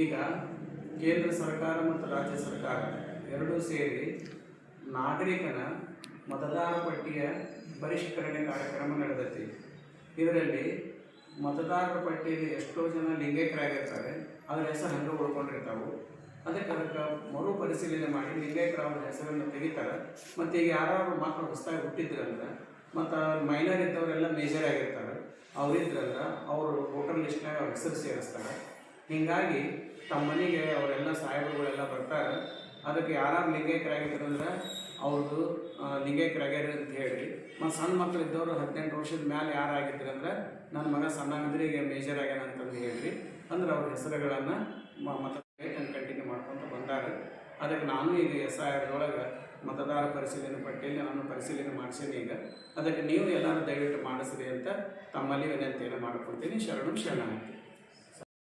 ಈಗ ಕೇಂದ್ರ ಸರ್ಕಾರ ಮತ್ತು ರಾಜ್ಯ ಸರ್ಕಾರ ಎರಡೂ ಸೇರಿ ನಾಗರಿಕನ ಮತದಾರ ಪಟ್ಟಿಯ ಪರಿಷ್ಕರಣೆ ಕಾರ್ಯಕ್ರಮ ನಡೆದೈತಿ. ಇದರಲ್ಲಿ ಮತದಾರರ ಪಟ್ಟಿಯಲ್ಲಿ ಎಷ್ಟೋ ಜನ ಲಿಂಗೈಕ್ಯರಾಗಿರ್ತಾರೆ, ಅದರ ಹೆಸರು ಹಂಗೆ ಉಳ್ಕೊಂಡಿರ್ತಾವೆ. ಅದಕ್ಕೆ ಮರು ಪರಿಶೀಲನೆ ಮಾಡಿ ಲಿಂಗೈಕ್ಯರ ಹೆಸರನ್ನು ತೆಗಿತಾರೆ. ಮತ್ತು ಈಗ ಯಾರು ಮಕ್ಕಳು ಹೊಸದಾಗಿ ಹುಟ್ಟಿದ್ರಂದ್ರೆ ಮತ್ತು ಮೈನರ್ ಇದ್ದವರೆಲ್ಲ ಮೇಜರ್ ಆಗಿರ್ತಾರೆ, ಅವರಿದ್ರಂದ್ರೆ ಅವರು ವೋಟರ್ ಲಿಸ್ಟ್ನಾಗ ಅವ್ರ ಹೆಸರು ಸೇರಿಸ್ತಾರೆ. ಹೀಗಾಗಿ ತಮ್ಮ ಮನೆಗೆ ಅವರೆಲ್ಲ ಸಾಹೇಬರುಗಳೆಲ್ಲ ಬರ್ತಾರೆ. ಅದಕ್ಕೆ ಯಾರು ಲಿಂಗೈಕ್ಯರಾಗಿದ್ರಂದ್ರೆ ಅವ್ರದ್ದು ಲಿಂಗೈಕ್ಯರಾಗ್ಯಾರ ಅಂತ ಹೇಳಿ. ಮತ್ತು ಸಣ್ಣ ಮಕ್ಕಳು ಇದ್ದವರು 18 ವರ್ಷದ ಮೇಲೆ ಯಾರಾಗಿದ್ರು ಅಂದ್ರೆ ನನ್ನ ಮಗ ಸಣ್ಣಂದ್ರೆ ಈಗ ಮೇಜರ್ ಆಗ್ಯಾನ ಅಂತಂದು ಹೇಳಿ ಅಂದ್ರೆ ಅವ್ರ ಹೆಸರುಗಳನ್ನು ಮತ ಕಂಟಿನ್ಯೂ ಮಾಡ್ಕೊತ ಬಂದಾರೆ. ಅದಕ್ಕೆ ನಾನು ಈಗ SIR ಒಳಗೆ ಮತದಾರ ಪರಿಶೀಲನೆ ಪಟ್ಟಿಯಲ್ಲಿ ನಾನು ಪರಿಶೀಲನೆ ಮಾಡಿಸೀನಿ. ಈಗ ಅದಕ್ಕೆ ನೀವು ಎಲ್ಲರೂ ದಯವಿಟ್ಟು ಮಾಡಿಸ್ರಿ ಅಂತ ತಮ್ಮಲ್ಲಿ ವಿನಂತಿಯನ್ನು ಮಾಡ್ಕೊತೀನಿ. ಶರಣು ಶರಣಾರ್ಥಿ.